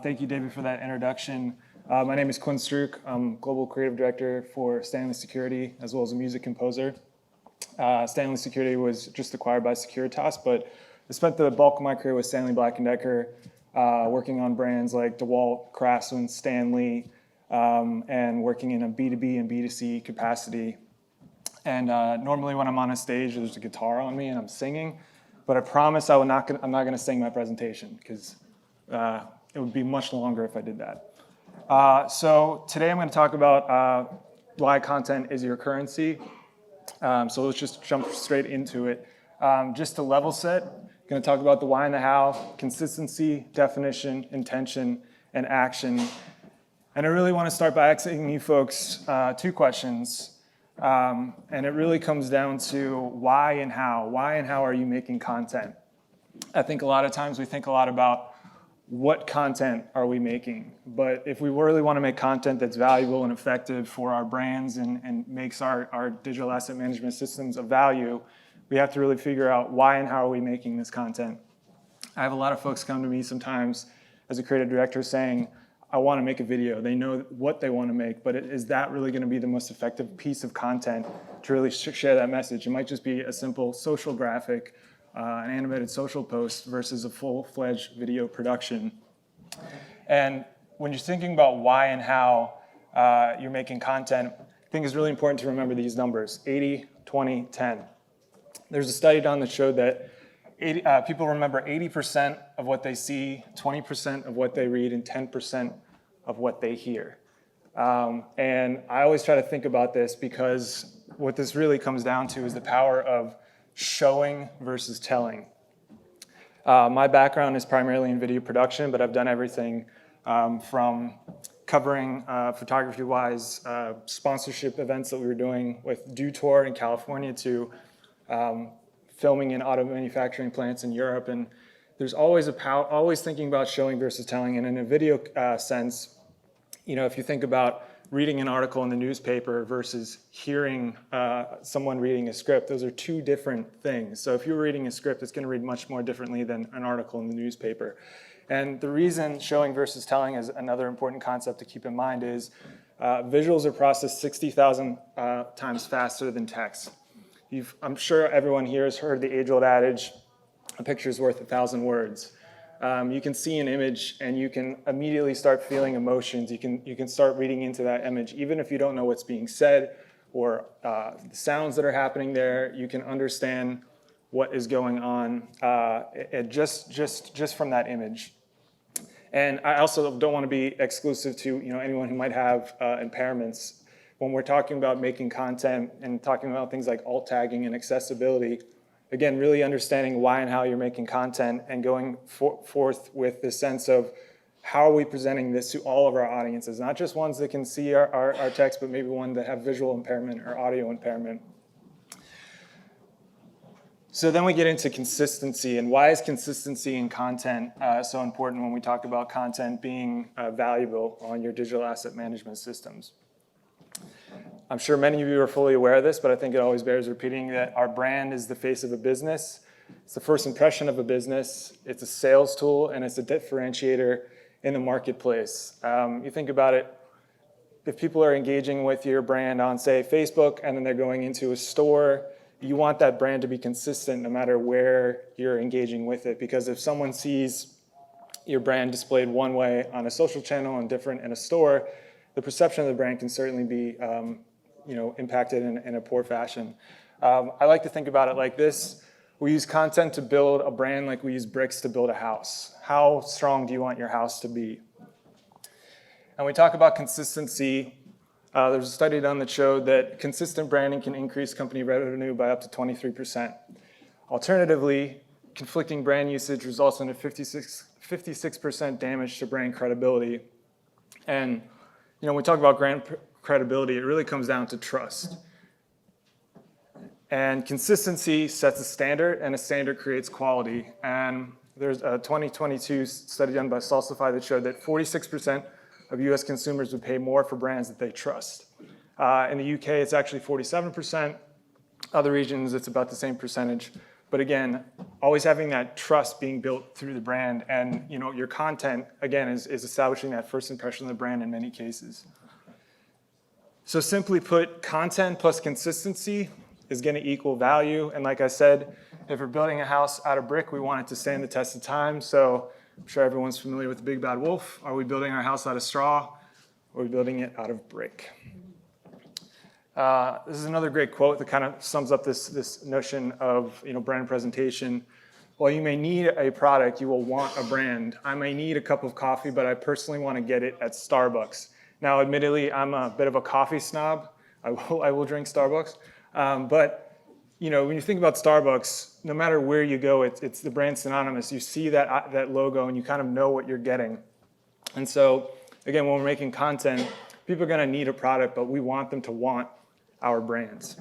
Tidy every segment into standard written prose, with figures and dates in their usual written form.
Thank you, David, for that introduction. My name is Quinn Struke. I'm Global Creative Director for STANLEY Security, as well as a music composer. STANLEY Security was just acquired by Securitas, but I spent the bulk of my career with Stanley Black & Decker, working on brands like DeWalt, Craftsman, Stanley, and working in a B2B and B2C capacity. And normally when I'm on a stage, there's a guitar on me and I'm singing, but I promise I'm not going to sing my presentation because it would be much longer if I did that. So today I'm going to talk about why content is your currency. So let's just jump straight into it. Just to level set, I'm going to talk about the why and the how, consistency, definition, intention, and action. And I really want to start by asking you folks two questions. And it really comes down to why and how. Why and how are you making content? I think a lot of times we think a lot about what content are we making? But if we really want to make content that's valuable and effective for our brands and makes our digital asset management systems of value, we have to really figure out why and how are we making this content. I have a lot of folks come to me sometimes as a creative director saying, I want to make a video. They know what they want to make, but is that really going to be the most effective piece of content to really share that message? It might just be a simple social graphic, an animated social post versus a full-fledged video production. And when you're thinking about why and how you're making content, I think it's really important to remember these numbers, 80, 20, 10. There's a study done that showed that people remember 80% of what they see, 20% of what they read, and 10% of what they hear. And I always try to think about this because what this really comes down to is the power of showing versus telling. My background is primarily in video production, but I've done everything from covering photography-wise sponsorship events that we were doing with Dew Tour in California to filming in auto manufacturing plants in Europe. And there's always always thinking about showing versus telling. And in a video sense, you know, if you think about reading an article in the newspaper versus hearing someone reading a script, those are two different things. So if you're reading a script, it's going to read much more differently than an article in the newspaper. And the reason showing versus telling is another important concept to keep in mind is visuals are processed 60,000 times faster than text. I'm sure everyone here has heard the age-old adage, a picture's worth 1,000 words. You can see an image and you can immediately start feeling emotions. You can start reading into that image. Even if you don't know what's being said or the sounds that are happening there, you can understand what is going on just from that image. And I also don't want to be exclusive to anyone who might have impairments. When we're talking about making content and talking about things like alt tagging and accessibility, again, really understanding why and how you're making content and going forth with the sense of how are we presenting this to all of our audiences, not just ones that can see our text, but maybe one that have visual impairment or audio impairment. So then we get into consistency, and why is consistency in content so important when we talk about content being valuable on your digital asset management systems? I'm sure many of you are fully aware of this, but I think it always bears repeating that our brand is the face of a business. It's the first impression of a business. It's a sales tool, and it's a differentiator in the marketplace. You think about it, if people are engaging with your brand on, say, Facebook, and then they're going into a store, you want that brand to be consistent no matter where you're engaging with it. Because if someone sees your brand displayed one way on a social channel and different in a store, the perception of the brand can certainly be impacted in a poor fashion. I like to think about it like this. We use content to build a brand like we use bricks to build a house. How strong do you want your house to be? And we talk about consistency. There's a study done that showed that consistent branding can increase company revenue by up to 23%. Alternatively, conflicting brand usage results in a 56% damage to brand credibility. And when we talk about brand credibility, it really comes down to trust. And consistency sets a standard, and a standard creates quality. And there's a 2022 study done by Salsify that showed that 46% of US consumers would pay more for brands that they trust. In the UK, it's actually 47%. Other regions, it's about the same percentage. But again, always having that trust being built through the brand, and your content, again, is establishing that first impression of the brand in many cases. So simply put, content plus consistency is going to equal value. And like I said, if we're building a house out of brick, we want it to stand the test of time. So I'm sure everyone's familiar with the Big Bad Wolf. Are we building our house out of straw, or are we building it out of brick? This is another great quote that kind of sums up this notion of brand presentation. While you may need a product, you will want a brand. I may need a cup of coffee, but I personally want to get it at Starbucks. Now, admittedly, I'm a bit of a coffee snob. I will drink Starbucks. But when you think about Starbucks, no matter where you go, it's the brand synonymous. You see that logo and you kind of know what you're getting. And so, again, when we're making content, people are going to need a product, but we want them to want our brands.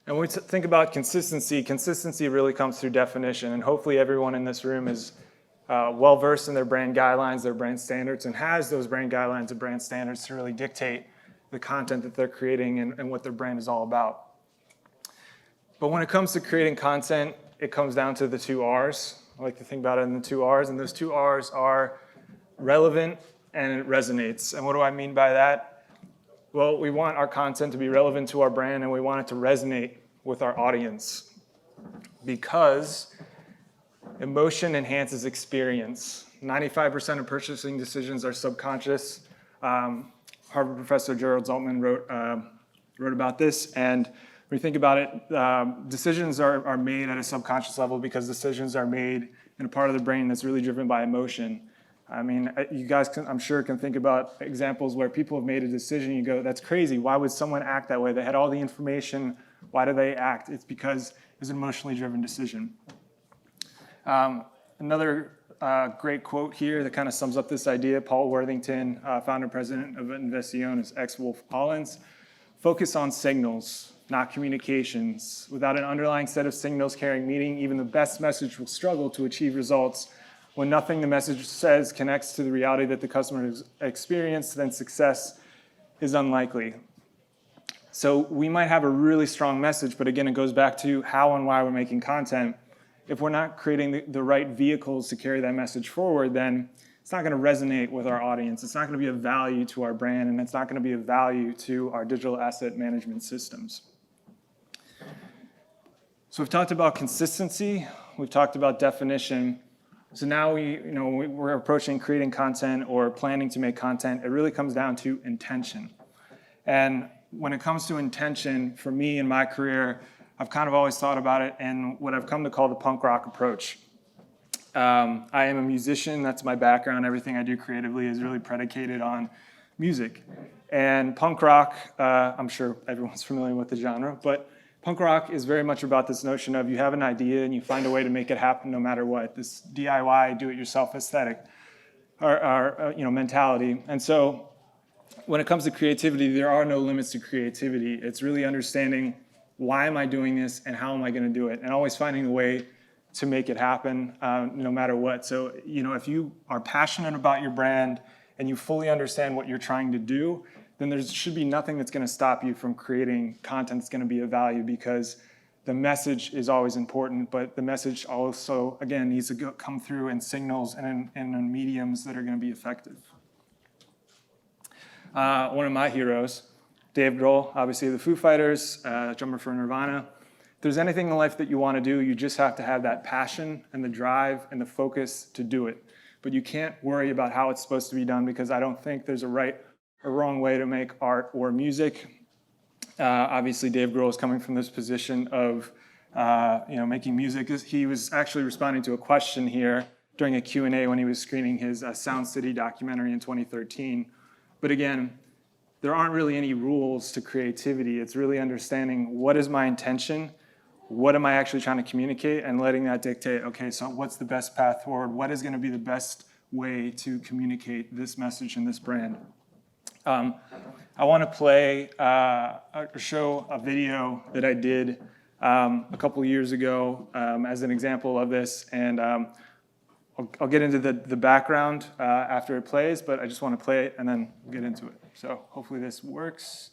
And when we think about consistency really comes through definition. And hopefully everyone in this room is well-versed in their brand guidelines, their brand standards, and has those brand guidelines and brand standards to really dictate the content that they're creating and what their brand is all about. But when it comes to creating content, it comes down to the 2 R's. I like to think about it in the 2 R's, and those 2 R's are relevant and it resonates. And what do I mean by that? Well, we want our content to be relevant to our brand, and we want it to resonate with our audience, because emotion enhances experience. 95% of purchasing decisions are subconscious. Harvard professor Gerald Zaltman wrote about this, and when you think about it, decisions are made at a subconscious level because decisions are made in a part of the brain that's really driven by emotion. I mean, you guys, I'm sure, can think about examples where people have made a decision. You go, that's crazy. Why would someone act that way? They had all the information. Why do they act? It's because it's an emotionally driven decision. Another great quote here that kind of sums up this idea, Paul Worthington, founder and president of Investion's ex-Wolf Collins: focus on signals, not communications. Without an underlying set of signals carrying meaning, even the best message will struggle to achieve results. When nothing the message says connects to the reality that the customer has experienced, then success is unlikely. So we might have a really strong message, but again, it goes back to how and why we're making content. If we're not creating the right vehicles to carry that message forward, then it's not going to resonate with our audience. It's not going to be of value to our brand, and it's not going to be of value to our digital asset management systems. So we've talked about consistency. We've talked about definition. So now we're approaching creating content or planning to make content. It really comes down to intention. And when it comes to intention, for me in my career, I've kind of always thought about it in what I've come to call the punk rock approach. I am a musician. That's my background. Everything I do creatively is really predicated on music. And punk rock, I'm sure everyone's familiar with the genre, but punk rock is very much about this notion of you have an idea and you find a way to make it happen no matter what. This DIY, do-it-yourself aesthetic or mentality. And so when it comes to creativity, there are no limits to creativity. It's really understanding, why am I doing this and how am I going to do it? And always finding a way to make it happen no matter what. So, if you are passionate about your brand and you fully understand what you're trying to do, then there should be nothing that's going to stop you from creating content that's going to be of value, because the message is always important, but the message also, again, needs to come through in signals and in mediums that are going to be effective. One of my heroes, Dave Grohl, obviously the Foo Fighters, drummer for Nirvana. If there's anything in life that you want to do, you just have to have that passion and the drive and the focus to do it. But you can't worry about how it's supposed to be done, because I don't think there's a right or wrong way to make art or music. Obviously, Dave Grohl is coming from this position of making music. He was actually responding to a question here during a Q&A when he was screening his Sound City documentary in 2013. But again, there aren't really any rules to creativity. It's really understanding, what is my intention? What am I actually trying to communicate? And letting that dictate, okay, so what's the best path forward? What is going to be the best way to communicate this message and this brand? I want to play or show a video that I did a couple years ago as an example of this, and I'll get into the background after it plays, but I just want to play it and then get into it. So hopefully this works.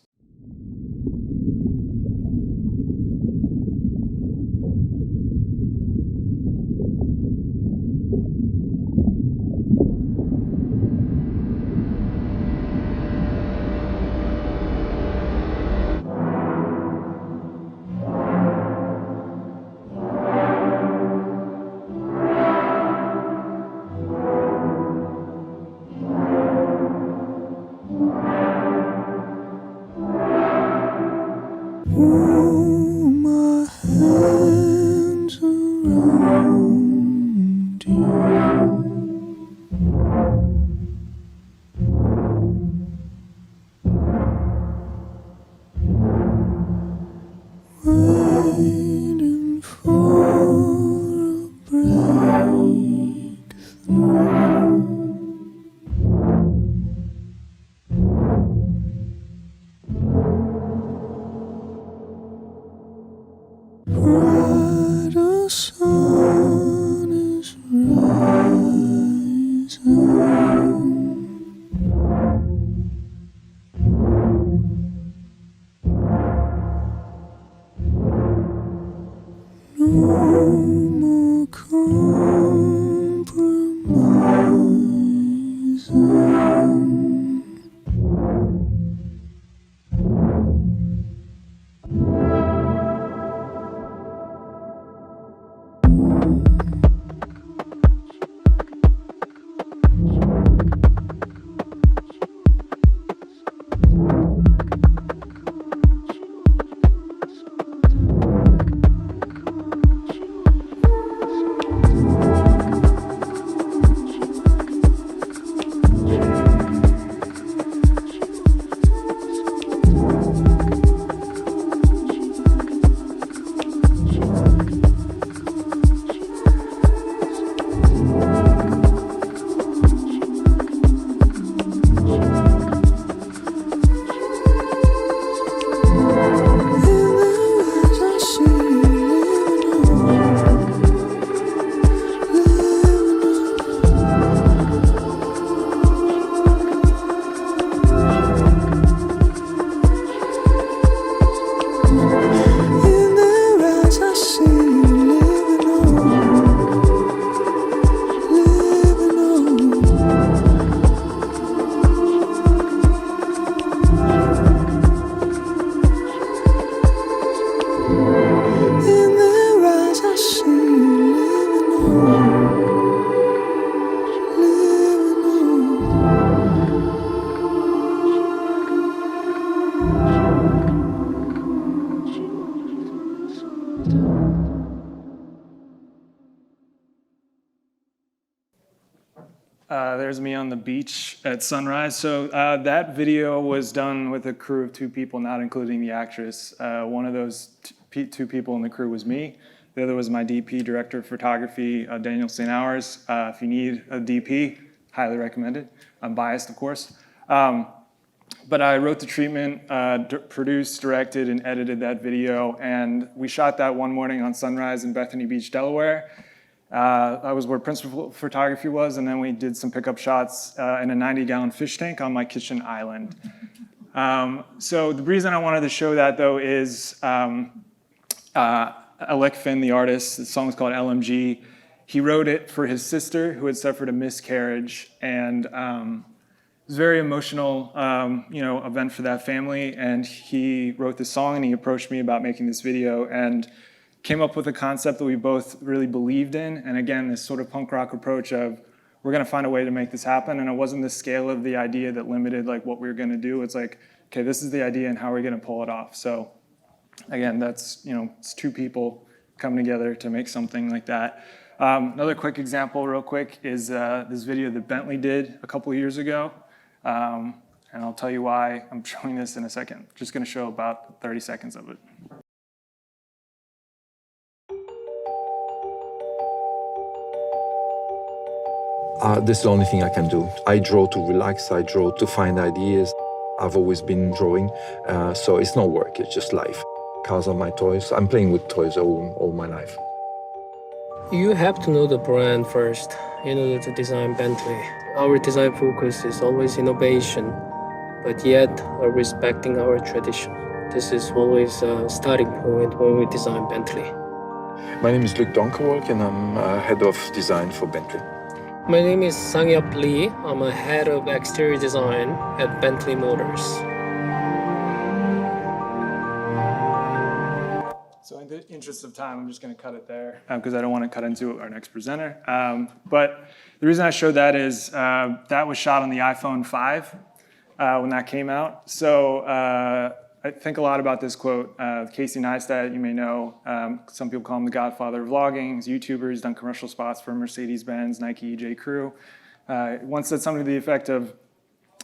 Waiting for a breakthrough. Brighter sun is rising. No more compromising. There's me on the beach at sunrise. So that video was done with a crew of 2 people, not including the actress. One of those 2 people in the crew was me. The other was my DP, director of photography, Daniel St. Hours. If you need a DP, highly recommend it. I'm biased, of course. But I wrote the treatment, produced, directed, and edited that video. And we shot that one morning on sunrise in Bethany Beach, Delaware. That was where principal photography was, and then we did some pickup shots in a 90-gallon fish tank on my kitchen island. So the reason I wanted to show that, though, is Alec Finn, the artist, the song is called LMG. He wrote it for his sister, who had suffered a miscarriage, and it was a very emotional event for that family, and he wrote this song, and he approached me about making this video, and came up with a concept that we both really believed in. And again, this sort of punk rock approach of, we're gonna find a way to make this happen. And it wasn't the scale of the idea that limited like what we were gonna do. It's like, okay, this is the idea and how we're gonna pull it off. So again, that's, it's 2 people coming together to make something like that. Another quick example real quick is this video that Bentley did a couple of years ago. And I'll tell you why I'm showing this in a second. Just gonna show about 30 seconds of it. This is the only thing I can do. I draw to relax, I draw to find ideas. I've always been drawing, so it's not work, it's just life. Cars are my toys. I'm playing with toys all my life. You have to know the brand first in order to design Bentley. Our design focus is always innovation, but yet respecting our tradition. This is always a starting point when we design Bentley. My name is Luc Donkerwolk and I'm head of design for Bentley. My name is Sang-Yup Lee. I'm a head of exterior design at Bentley Motors. So in the interest of time, I'm just going to cut it there because I don't want to cut into our next presenter. But the reason I showed that is that was shot on the iPhone 5 when that came out. So I think a lot about this quote. Casey Neistat, you may know, some people call him the godfather of vlogging. He's a YouTuber, he's done commercial spots for Mercedes-Benz, Nike, J. Crew. Once said something to the effect of,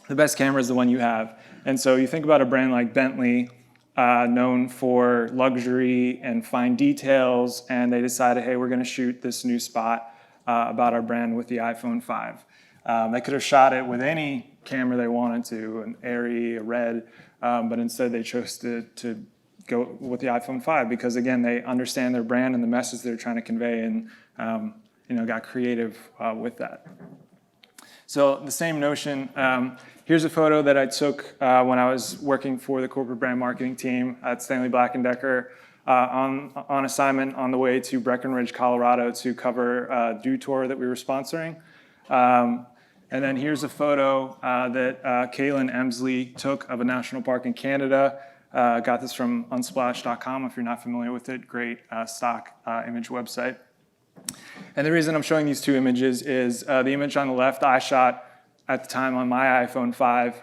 the best camera is the one you have. And so you think about a brand like Bentley, known for luxury and fine details, and they decided, hey, we're gonna shoot this new spot about our brand with the iPhone 5. They could have shot it with any camera they wanted to, an Airy, a Red, but instead they chose to go with the iPhone 5 because, again, they understand their brand and the message they're trying to convey, and got creative with that. So the same notion, here's a photo that I took when I was working for the corporate brand marketing team at Stanley Black & Decker on assignment on the way to Breckenridge, Colorado to cover a Dew Tour that we were sponsoring. And then here's a photo that Kaylin Emsley took of a national park in Canada. Got this from unsplash.com if you're not familiar with it. Great stock image website. And the reason I'm showing these two images is the image on the left I shot at the time on my iPhone 5.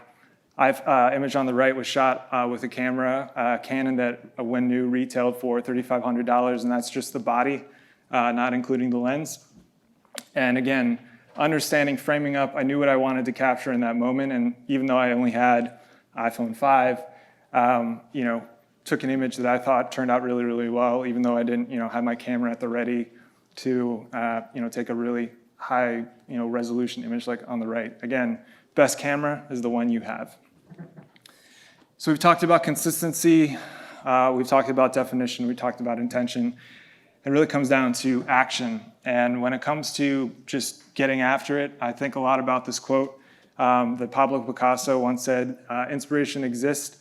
Image on the right was shot with a camera, Canon, that when new retailed for $3,500, and that's just the body, not including the lens. And again, understanding framing up, I knew what I wanted to capture in that moment, and even though I only had iPhone 5, took an image that I thought turned out really, really well, even though I didn't, have my camera at the ready to, take a really high, resolution image like on the right. Again, best camera is the one you have. So we've talked about consistency, we've talked about definition, we talked about intention. It really comes down to action. And when it comes to just getting after it, I think a lot about this quote that Pablo Picasso once said, inspiration exists,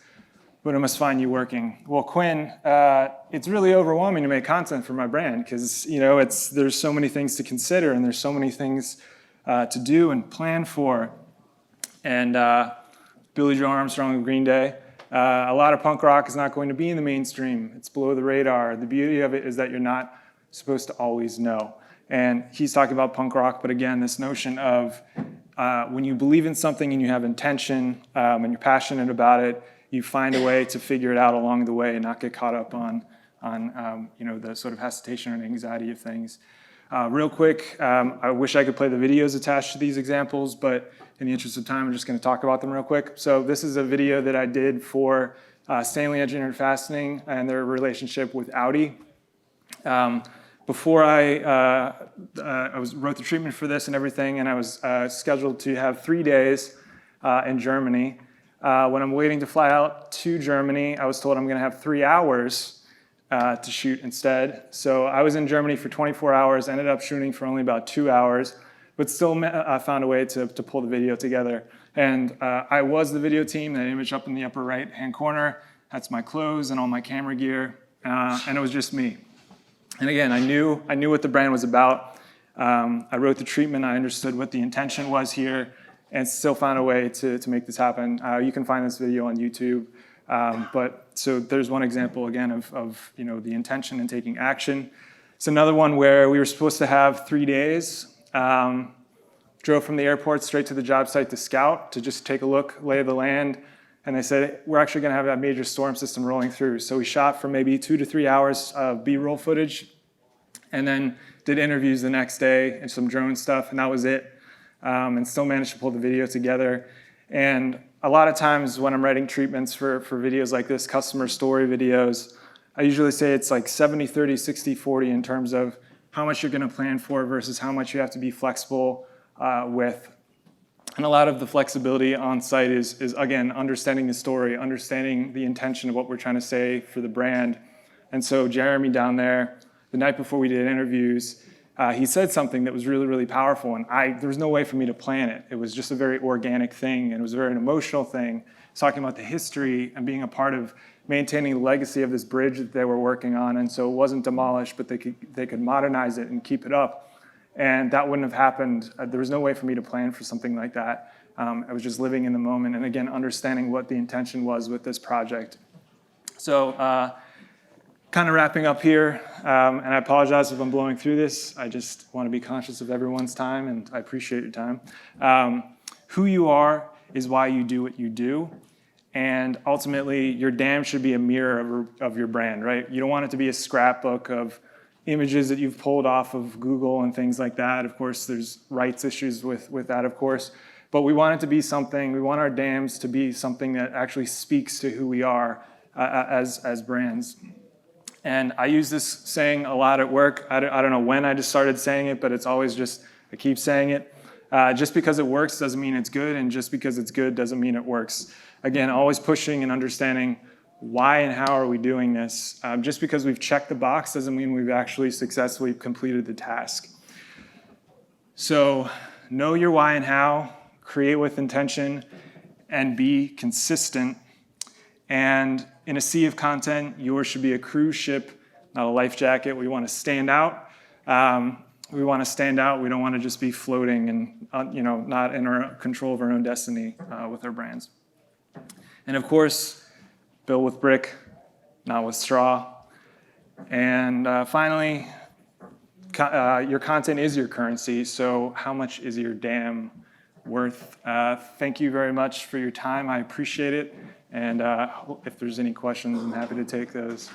but it must find you working. Well, Quinn, it's really overwhelming to make content for my brand because, there's so many things to consider and there's so many things to do and plan for. And Billy Joe Armstrong of Green Day, a lot of punk rock is not going to be in the mainstream. It's below the radar. The beauty of it is that you're not supposed to always know. And he's talking about punk rock, but again, this notion of when you believe in something and you have intention and you're passionate about it, you find a way to figure it out along the way and not get caught up on the sort of hesitation and anxiety of things. Real quick, I wish I could play the videos attached to these examples, but in the interest of time, I'm just going to talk about them real quick. So this is a video that I did for Stanley Engineered Fastening and their relationship with Audi. Before I wrote the treatment for this and everything, and I was scheduled to have 3 days in Germany. When I'm waiting to fly out to Germany, I was told I'm going to have 3 hours to shoot instead. So I was in Germany for 24 hours, ended up shooting for only about 2 hours, but still found a way to pull the video together. And I was the video team, that image up in the upper right-hand corner. That's my clothes and all my camera gear, and it was just me. And again, I knew what the brand was about. I wrote the treatment, I understood what the intention was here, and still found a way to make this happen. You can find this video on YouTube. So there's one example, again, of the intention and taking action. It's another one where we were supposed to have 3 days. Drove from the airport straight to the job site to scout, to just take a look, lay of the land. And they said, we're actually going to have a major storm system rolling through. So we shot for maybe 2 to 3 hours of B-roll footage, and then did interviews the next day and some drone stuff, and that was it. And still managed to pull the video together. And a lot of times when I'm writing treatments for videos like this, customer story videos, I usually say it's like 70, 30, 60, 40 in terms of how much you're going to plan for versus how much you have to be flexible with. And a lot of the flexibility on site is again, understanding the story, understanding the intention of what we're trying to say for the brand. And so Jeremy down there, the night before we did interviews, he said something that was really, really powerful, and there was no way for me to plan it. It was just a very organic thing, and it was a very emotional thing. It's talking about the history and being a part of maintaining the legacy of this bridge that they were working on, and so it wasn't demolished, but they could modernize it and keep it up. And that wouldn't have happened. There was no way for me to plan for something like that. I was just living in the moment, and again, understanding what the intention was with this project. So kind of wrapping up here, and I apologize if I'm blowing through this. I just want to be conscious of everyone's time, and I appreciate your time. Who you are is why you do what you do. And ultimately, your dam should be a mirror of your brand, right? You don't want it to be a scrapbook of images that you've pulled off of Google and things like that. Of course, there's rights issues with that, of course. But we want it to be something, we want our dams to be something that actually speaks to who we are as brands. And I use this saying a lot at work. I don't know when I just started saying it, but it's always just, I keep saying it. Just because it works doesn't mean it's good, and just because it's good doesn't mean it works. Again, always pushing and understanding why and how are we doing this. Just because we've checked the box doesn't mean we've actually successfully completed the task. So know your why and how, create with intention, and be consistent. And in a sea of content, yours should be a cruise ship, not a life jacket. We want to stand out. We want to stand out. We don't want to just be floating and not in our control of our own destiny with our brands. And of course, build with brick, not with straw. And finally, your content is your currency. So how much is your dam worth? Thank you very much for your time. I appreciate it. And if there's any questions, I'm happy to take those.